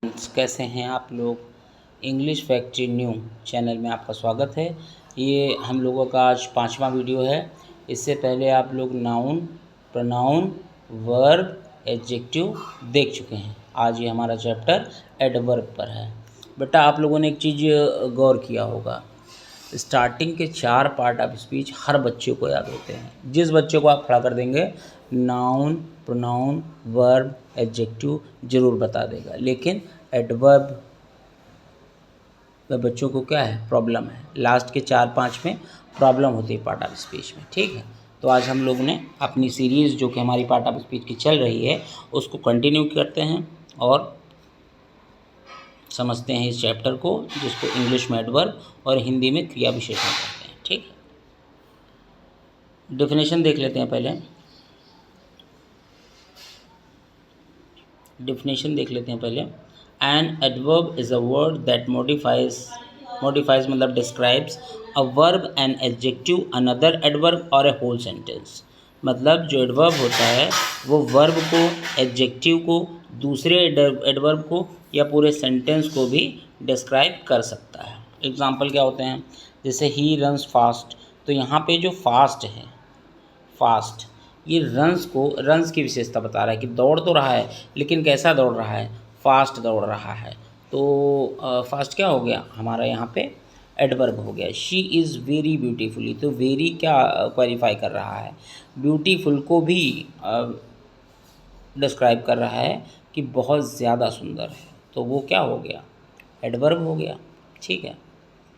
कैसे हैं आप लोग। इंग्लिश फैक्ट्री न्यू चैनल में आपका स्वागत है। ये हम लोगों का आज 5वां वीडियो है। इससे पहले आप लोग नाउन, प्रोनाउन, वर्ब, एडजेक्टिव देख चुके हैं। आज ये हमारा चैप्टर एडवर्ब पर है। बेटा आप लोगों ने एक चीज़ गौर किया होगा, स्टार्टिंग के 4 पार्ट ऑफ स्पीच हर बच्चे को याद होते हैं। जिस बच्चे को आप खड़ा कर देंगे नाउन, प्रोनाउन, वर्ब, एडजेक्टिव ज़रूर बता देगा, लेकिन एडवर्ब में बच्चों को क्या है, प्रॉब्लम है। लास्ट के 4-5 में प्रॉब्लम होती है पार्ट ऑफ स्पीच में। ठीक है, तो आज हम लोग ने अपनी सीरीज़ जो कि हमारी पार्ट ऑफ स्पीच की चल रही है उसको कंटिन्यू करते हैं और समझते हैं इस चैप्टर को, जिसको इंग्लिश में एडवर्ब और हिंदी में क्रिया विशेषण कहते हैं। ठीक है, डेफिनेशन देख लेते हैं। पहले डेफिनेशन देख लेते हैं पहले। An adverb is a word that modifies मतलब describes a verb, an adjective, another adverb और ए होल सेंटेंस। मतलब जो एडवर्ब होता है वो वर्ब को, एडजेक्टिव को, दूसरे एडवर्ब को या पूरे सेंटेंस को भी डिस्क्राइब कर सकता है। एग्जाम्पल क्या होते हैं, जैसे ही रन्स फास्ट, तो यहाँ पे जो फास्ट है, फास्ट ये रन्स की विशेषता बता रहा है कि दौड़ तो रहा है, लेकिन कैसा दौड़ रहा है, फास्ट दौड़ रहा है। तो फास्ट क्या हो गया हमारा यहाँ पे, एडवर्ब हो गया। शी इज़ वेरी ब्यूटीफुली, तो वेरी क्या क्वालिफाई कर रहा है, ब्यूटीफुल को भी डिस्क्राइब कर रहा है कि बहुत ज़्यादा सुंदर है, तो वो क्या हो गया, एडवर्ब हो गया। ठीक है,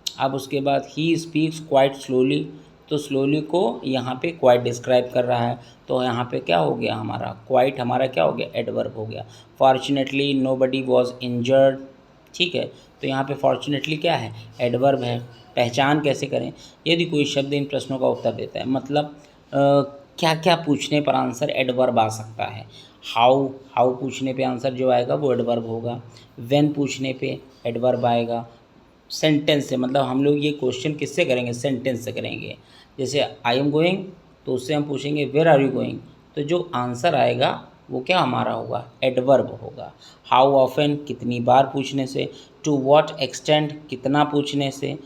अब उसके बाद ही स्पीक्स क्वाइट स्लोली, तो स्लोली को यहाँ पे क्वाइट डिस्क्राइब कर रहा है, तो यहाँ पे क्या हो गया हमारा, क्वाइट हमारा क्या हो गया, एडवर्ब हो गया। फॉर्चुनेटली नोबडी वॉज इंजर्ड, ठीक है, तो यहाँ पे फॉर्चुनेटली क्या है, एडवर्ब है। पहचान कैसे करें, यदि कोई शब्द इन प्रश्नों का उत्तर देता है, मतलब क्या क्या पूछने पर आंसर एडवर्ब आ सकता है। हाउ पूछने पे आंसर जो आएगा वो एडवर्ब होगा। व्हेन पूछने पे एडवर्ब आएगा। सेंटेंस से मतलब हम लोग ये क्वेश्चन किससे करेंगे, सेंटेंस से करेंगे। जैसे आई एम गोइंग, तो उससे हम पूछेंगे वेयर आर यू गोइंग, तो जो आंसर आएगा वो क्या हमारा होगा, एडवर्ब होगा। हाउ ऑफन, कितनी बार पूछने से। टू व्हाट एक्सटेंट, कितना पूछने से,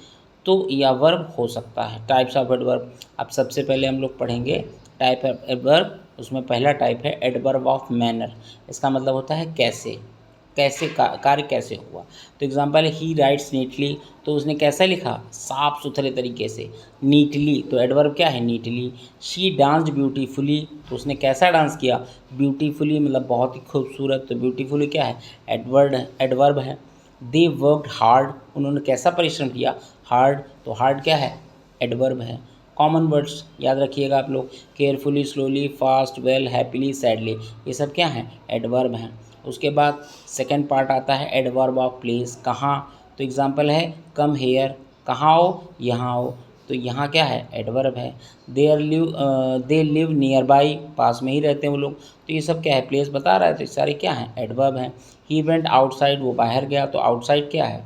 तो यह वर्ब हो सकता है। टाइप्स ऑफ एडवर्ब, अब सबसे पहले हम लोग पढ़ेंगे टाइप ऑफ एडवर्ब। उसमें पहला टाइप है एडवर्ब ऑफ मैनर। इसका मतलब होता है कैसे, कार्य कैसे हुआ। तो एग्जांपल है ही राइट्स नीटली, तो उसने कैसा लिखा, साफ सुथरे तरीके से। नीटली तो एडवर्ब क्या है, नीटली। शी डांस्ड ब्यूटीफुली, तो उसने कैसा डांस किया, ब्यूटीफुली मतलब बहुत ही खूबसूरत, तो ब्यूटीफुली क्या है, एडवर्ब है। दे वर्कड हार्ड, उन्होंने कैसा परिश्रम किया, हार्ड, तो हार्ड क्या है, एडवर्ब है। कॉमन वर्ड्स याद रखिएगा आप लोग, carefully, slowly, fast, well, happily, sadly, ये सब क्या हैं, एडवर्ब हैं। उसके बाद सेकंड पार्ट आता है एडवर्ब ऑफ प्लेस, कहाँ, तो एग्जांपल है कम हेयर, कहाँ आओ, यहाँ आओ, तो यहाँ क्या है, एडवर्ब है। दे लिव नियर बाई, पास में ही रहते हैं वो लोग, तो ये सब क्या है, प्लेस बता रहा है, तो ये सारे क्या हैं, एडवर्ब हैं। ही वेंट आउटसाइड, वो बाहर गया, तो आउटसाइड क्या है,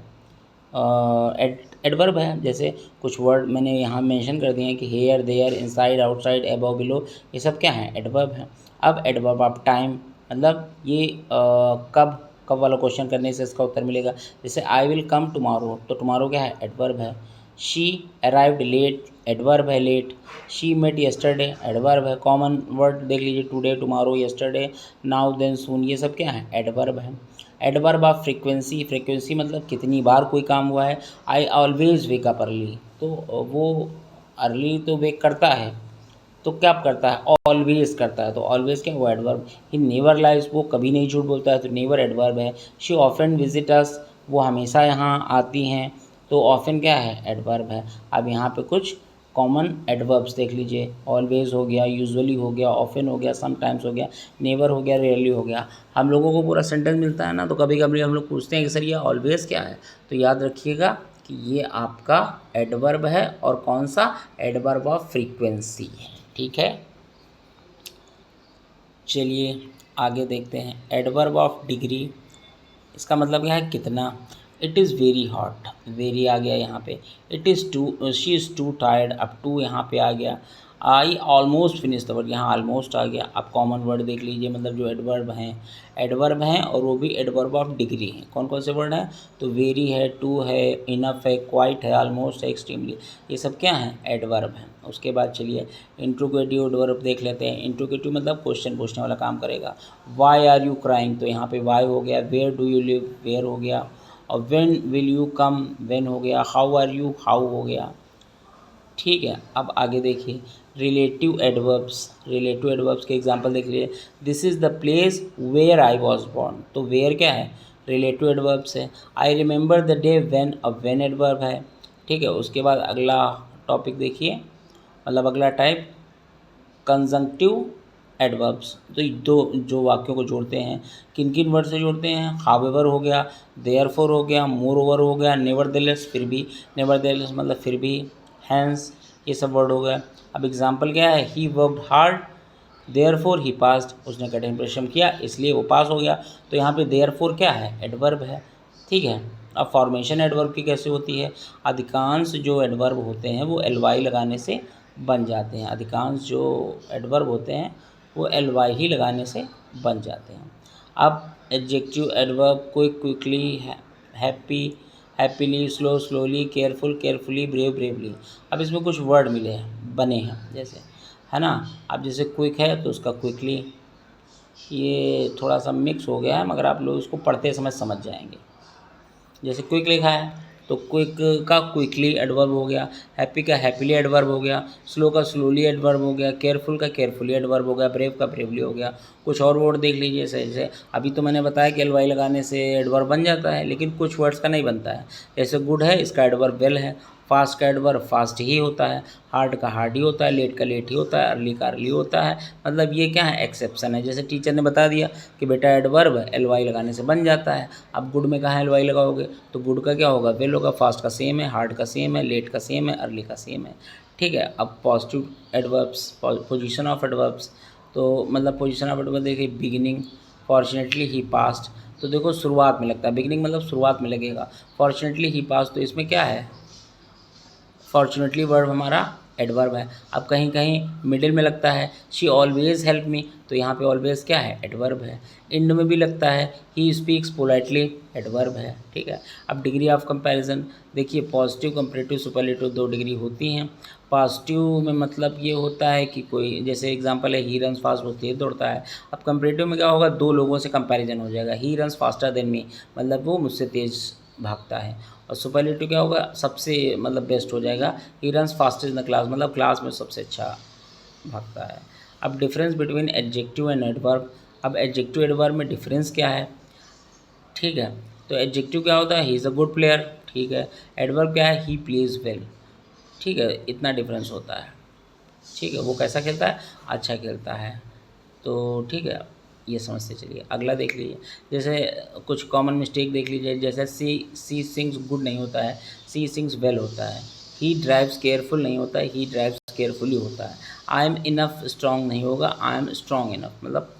एडवर्ब है। जैसे कुछ वर्ड मैंने यहाँ मेंशन कर दिए हैं कि here, there, inside, outside, above, below, ये सब क्या हैं, एडवर्ब हैं। अब एडवर्ब ऑफ टाइम, मतलब ये कब कब वाला क्वेश्चन करने से इसका उत्तर मिलेगा। जैसे आई विल कम टुमारो, तो टुमारो क्या है, एडवर्ब है। शी अराइव्ड लेट, एडवर्ब है late. She met yesterday, adverb है। कॉमन वर्ड देख लीजिए, today, tomorrow, yesterday, now, then, soon, ये सब क्या है, एडवर्ब है। एडवर्ब ऑफ फ्रीक्वेंसी, फ्रीक्वेंसी मतलब कितनी बार कोई काम हुआ है। I always wake up early, तो वो अर्ली तो वेक करता है, तो क्या करता है, ऑलवेज करता है, तो ऑलवेज क्या हुआ, एडवर्ब। ही नेवर लाइज, वो कभी नहीं झूठ बोलता है, तो नेवर एडवर्ब है। शी ऑफन विजिट अस, वो हमेशा यहाँ आती हैं, तो ऑफन क्या है, एडवर्ब है। अब यहाँ पे कुछ कॉमन एडवर्ब्स देख लीजिए, ऑलवेज हो गया, यूजुअली हो गया, ऑफन हो गया, समटाइम्स हो गया, नेवर हो गया, रेयरली हो गया। हम लोगों को पूरा सेंटेंस मिलता है ना, तो कभी कभी हम लोग पूछते हैं कि सर ये ऑलवेज क्या है, तो याद रखिएगा कि ये आपका एडवर्ब है, और कौन सा, एडवर्ब ऑफ फ्रीक्वेंसी है। ठीक है, चलिए आगे देखते हैं। एडवर्ब ऑफ डिग्री, इसका मतलब क्या है, कितना। It is very hot, very आ गया यहाँ पे। It is too, she is too tired, अब टू यहाँ पे आ गया। I almost finish the work, यहाँ ऑलमोस्ट आ गया। आप कॉमन वर्ड देख लीजिए, मतलब जो एडवर्ब हैं और वो भी एडवर्ब ऑफ डिग्री हैं। कौन कौन से वर्ड हैं? तो वेरी है, टू है, इनफ है, क्वाइट है, ऑलमोस्ट है, एक्सट्रीमली, ये सब क्या हैं? एडवर्ब हैं। उसके बाद चलिए इंट्रोगेटिव एडवर्ब देख लेते हैं। इंट्रोगेटिव मतलब क्वेश्चन पूछने वाला काम करेगा। वाई आर यू क्राइंग, तो यहाँ पे वाई हो गया। Where do you live, where हो गया। और when will you come, when हो गया। हाउ आर यू, हाउ हो गया। ठीक है, अब आगे देखिए रिलेटिव एडवर्ब्स के एग्जांपल देख लीजिए। This is the place where I was born, तो वेयर क्या है? रिलेटिव एडवर्ब्स है। I remember the day when, अब व्हेन एडवर्ब है। ठीक है, उसके बाद अगला टॉपिक देखिए, मतलब अगला टाइप कंजंक्टिव एडवर्ब्स। तो दो जो वाक्यों को जोड़ते हैं, किन किन वर्ड से जोड़ते हैं? हावेवर हो गया, देयरफॉर हो गया, मोरओवर हो गया, नेवरदेलेस फिर भी, नेवरदेलेस मतलब फिर भी, हैंस, ये सब वर्ड हो गया। अब एग्जाम्पल क्या है? He worked hard therefore he passed, उसने कठिन परिश्रम किया इसलिए वो पास हो गया। तो यहाँ पे देयरफॉर क्या है? एडवर्ब है। ठीक है, अब फॉर्मेशन एडवर्ब की कैसे होती है? अधिकांश जो एडवर्ब होते हैं वो एल वाई लगाने से बन जाते हैं। अधिकांश जो एडवर्ब होते हैं वो एल वाई ही लगाने से बन जाते हैं। अब adjective adverb quick, quickly, happy, happily, slow, slowly, careful, carefully, brave, bravely. अब इसमें कुछ वर्ड मिले हैं, बने हैं, जैसे है ना। अब जैसे क्विक है तो उसका क्विकली, ये थोड़ा सा मिक्स हो गया है मगर आप लोग इसको पढ़ते समय समझ जाएंगे। जैसे क्विक लिखा है तो क्विक का क्विकली एडवर्ब हो गया, हैप्पी का हैप्पीली एडवर्ब हो गया, स्लो का स्लोली एडवर्ब हो गया, केयरफुल का केयरफुली एडवर्ब हो गया, ब्रेव का ब्रेवली हो गया। कुछ और वर्ड देख लीजिए, जैसे अभी तो मैंने बताया कि एल वाई लगाने से एडवर्ब बन जाता है, लेकिन कुछ वर्ड्स का नहीं बनता है। जैसे गुड है, इसका एडवर्ब वेल है। फास्ट का एडवर्ब फास्ट ही होता है, हार्ड का हार्ड ही होता है, लेट का लेट ही होता है, अर्ली का अर्ली होता है। मतलब ये क्या है? एक्सेप्शन है। जैसे टीचर ने बता दिया कि बेटा एडवर्ब एल वाई लगाने से बन जाता है। अब गुड में कहाँ एल वाई लगाओगे? तो गुड का क्या होगा? वेल होगा। फास्ट का सेम है, हार्ड का सेम है, लेट का सेम है, अर्ली का सेम है। ठीक है, अब positive adverbs, position of adverbs, तो मतलब पोजिशन ऑफ एडवर्ब देखिए, बिगिनिंग, फॉर्चुनेटली ही पास्ट, तो देखो शुरुआत में लगता है, बिगिनिंग मतलब शुरुआत में लगेगा। फॉर्चुनेटली ही पास्ट, तो इसमें क्या है? फॉर्चुनेटली वर्ब हमारा एडवर्ब है। अब कहीं कहीं मिडिल में लगता है, शी ऑलवेज हेल्प मी, तो यहाँ पे ऑलवेज क्या है? एडवर्ब है। एंड में भी लगता है, ही स्पीक्स पोलाइटली, एडवर्ब है। ठीक है, अब डिग्री ऑफ कंपैरिजन देखिए, पॉजिटिव, कंपैरेटिव, सुपरलेटिव 2 डिग्री होती हैं। पॉजिटिव में मतलब ये होता है कि कोई, जैसे एग्जांपल है ही रन्स फास्ट, वो तेज दौड़ता है। अब कंपैरेटिव में क्या होगा? 2 लोगों से कंपैरिजन हो जाएगा, he runs faster than me, मतलब वो मुझसे तेज़ भागता है। और सुपरलेटिव क्या होगा? सबसे मतलब बेस्ट हो जाएगा, he runs fastest in the class, मतलब क्लास में सबसे अच्छा भागता है। अब difference between adjective and adverb, अब एडजेक्टिव एडवर्ब में डिफरेंस क्या है? ठीक है, तो एडजेक्टिव क्या होता है? He is a good player. ठीक है, एडवर्ब क्या है? He plays well. ठीक है, इतना डिफरेंस होता है। ठीक है, वो कैसा खेलता है? अच्छा खेलता है। तो ठीक है, ये समझते चलिए। अगला देख लीजिए, जैसे कुछ कॉमन मिस्टेक देख लीजिए, जैसे सी सिंग्स गुड नहीं होता है, सी सिंग्स वेल होता है। ही ड्राइव्स केयरफुल नहीं होता है, ही ड्राइव्स केयरफुली होता है। आई एम इनफ स्ट्रॉन्ग नहीं होगा, आई एम स्ट्रॉन्ग इनफ, मतलब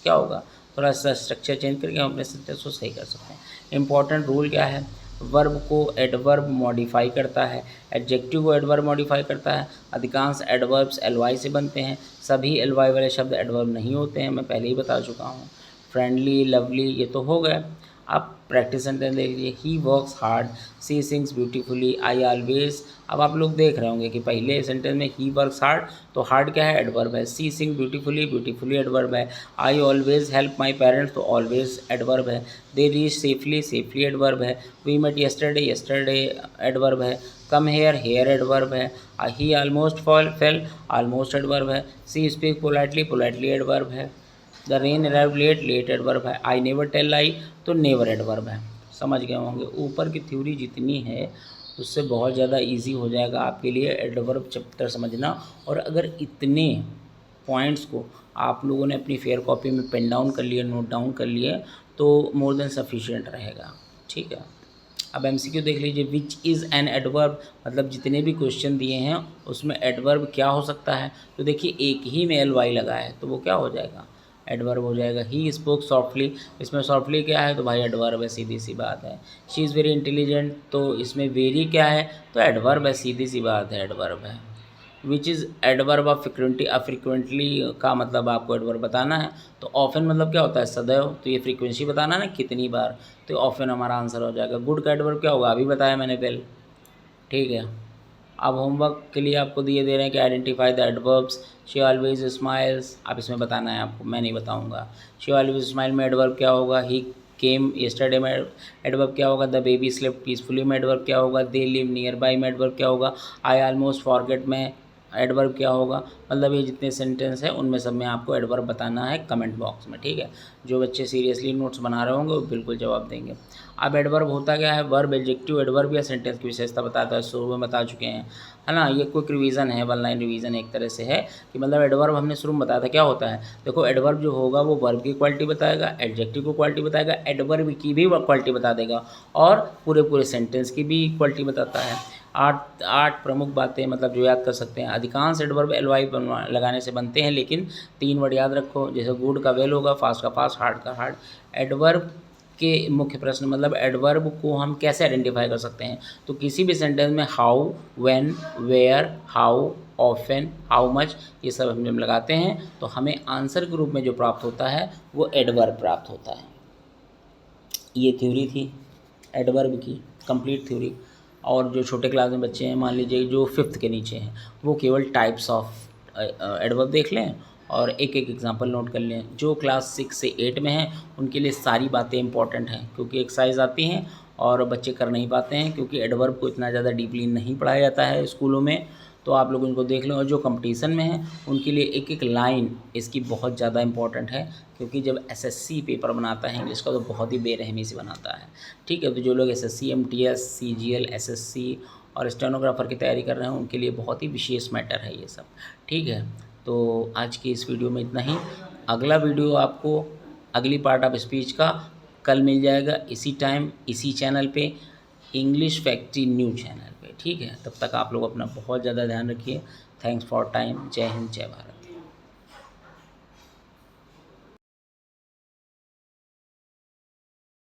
क्या होगा? थोड़ा सा स्ट्रक्चर चेंज करके हम अपने सेंटेंस को सही कर सकते हैं। इंपॉर्टेंट रूल क्या है? वर्ब को एडवर्ब मॉडिफाई करता है, एडजेक्टिव को एडवर्ब मॉडिफाई करता है। अधिकांश एडवर्ब्स एल वाई से बनते हैं, सभी एल वाई वाले शब्द एडवर्ब नहीं होते हैं, मैं पहले ही बता चुका हूँ। फ्रेंडली, लवली, ये तो हो गए। आप प्रैक्टिस सेंटेंस देख लीजिए, he works hard, she sings beautifully, I always. अब आप लोग देख रहे होंगे कि पहले सेंटेंस में ही वर्क्स हार्ड, तो हार्ड क्या है? एडवर्ब है। She sing beautifully, beautifully adverb है। I always help my parents, तो ऑलवेज एडवर्ब है। They reach safely, safely adverb है। We met yesterday, yesterday adverb है। कम हेयर, हेयर एडवर्ब है। He almost fail, almost adverb है। She speak politely, politely adverb है। The rain arrive late, late adverb है। I never tell लाई, तो never adverb है। समझ गए होंगे। ऊपर की थ्योरी जितनी है उससे बहुत ज़्यादा इजी हो जाएगा आपके लिए एडवर्ब चैप्टर समझना। और अगर इतने पॉइंट्स को आप लोगों ने अपनी फेयर कॉपी में पेन डाउन कर लिए, नोट डाउन कर लिए, तो मोर देन सफिशिएंट रहेगा। ठीक है, अब एमसीक्यू देख लीजिए, विच इज़ एन एडवर्ब, मतलब जितने भी क्वेश्चन दिए हैं उसमें एडवर्ब क्या हो सकता है? तो देखिए एक ही में एल वाई लगा है तो वो क्या हो जाएगा? एडवर्ब हो जाएगा। ही स्पोक सॉफ्टली, इसमें सॉफ्टली क्या है? तो भाई एडवर्ब है, सीधी सी बात है। शी इज़ वेरी इंटेलिजेंट, तो इसमें वेरी क्या है? तो एडवर्ब है, सीधी सी बात है, एडवर्ब है। Which is adverb of frequently. Frequently का मतलब आपको एडवर्ब बताना है। तो ऑफन मतलब क्या होता है, सदैव। तो ये फ्रीक्वेंसी बताना ना कितनी बार, तो ऑफन हमारा आंसर हो जाएगा। गुड का एडवर्ब क्या होगा, अभी बताया मैंने पहले, ठीक है। अब होमवर्क के लिए आपको दिए दे रहे हैं कि identify the adverbs. She always smiles, आप इसमें बताना है आपको, मैं नहीं बताऊंगा। शी ऑलवेज स्माइल में एडवर्ब क्या होगा, ही केम यस्टरडे में एडवर्ब क्या होगा, द बेबी स्लेप्ट पीसफुली में एडवर्ब क्या होगा, दे लिव नियर बाई में एडवर्ब क्या होगा, आई ऑलमोस्ट फॉरगेट में एडवर्ब क्या होगा। मतलब ये जितने सेंटेंस हैं उनमें सब में आपको एडवर्ब बताना है कमेंट बॉक्स में, ठीक है। जो बच्चे सीरियसली नोट्स बना रहे होंगे वो बिल्कुल जवाब देंगे। अब एडवर्ब होता क्या है, वर्ब, एडजेक्टिव, एडवर्ब या सेंटेंस की विशेषता बताता है, शुरू में बता चुके हैं, है ना। ये क्विक रिवीजन है, वन लाइन रिवीजन एक तरह से है कि मतलब एडवर्ब हमने शुरू में बताया था क्या होता है। देखो एडवर्ब जो होगा वो वर्ब की क्वालिटी बताएगा, एडजेक्टिव की क्वालिटी बताएगा, एडवर्ब की भी क्वालिटी बता देगा और पूरे सेंटेंस की भी क्वालिटी बताता है। आठ प्रमुख बातें मतलब जो याद कर सकते हैं। अधिकांश एडवर्ब एलवाई लगाने से बनते हैं, लेकिन 3 वर्ड याद रखो, जैसे गुड का वेल होगा, फास्ट का फास्ट, हार्ड का हार्ड। एडवर्ब के मुख्य प्रश्न मतलब एडवर्ब को हम कैसे आइडेंटिफाई कर सकते हैं, तो किसी भी सेंटेंस में how, when, where, how, often, how much, ये सब हम जब लगाते हैं तो हमें आंसर के रूप में जो प्राप्त होता है वो एडवर्ब प्राप्त होता है। ये थ्योरी थी एडवर्ब की, कंप्लीट थ्योरी। और जो छोटे क्लास में बच्चे हैं, मान लीजिए जो 5th के नीचे हैं, वो केवल टाइप्स ऑफ एडवर्ब देख लें और एक एक एग्जांपल नोट कर लें। जो क्लास 6 से 8 में हैं उनके लिए सारी बातें इंपॉर्टेंट हैं, क्योंकि एक्सरसाइज आती हैं और बच्चे कर नहीं पाते हैं, क्योंकि एडवर्ब को इतना ज़्यादा डीपली नहीं पढ़ाया जाता है स्कूलों में। तो आप लोग इनको देख लें, और जो कंपटीशन में हैं उनके लिए एक एक लाइन इसकी बहुत ज़्यादा इंपॉर्टेंट है, क्योंकि जब एसएससी पेपर बनाता है इंग्लिश का तो बहुत ही बेरहमी से बनाता है, ठीक है। तो जो लोग एसएससी, एमटीएस, सीजीएल, एसएससी और स्टेनोग्राफर की तैयारी कर रहे हैं उनके लिए बहुत ही विशेष मैटर है ये सब, ठीक है। तो आज की इस वीडियो में इतना ही। अगला वीडियो आपको अगली पार्ट ऑफ स्पीच का कल मिल जाएगा इसी टाइम, इसी चैनल पे, इंग्लिश फैक्ट्री न्यू चैनल पे, ठीक है। तब तक आप लोग अपना बहुत ज़्यादा ध्यान रखिए। Thanks for time. जय हिंद, जय भारत।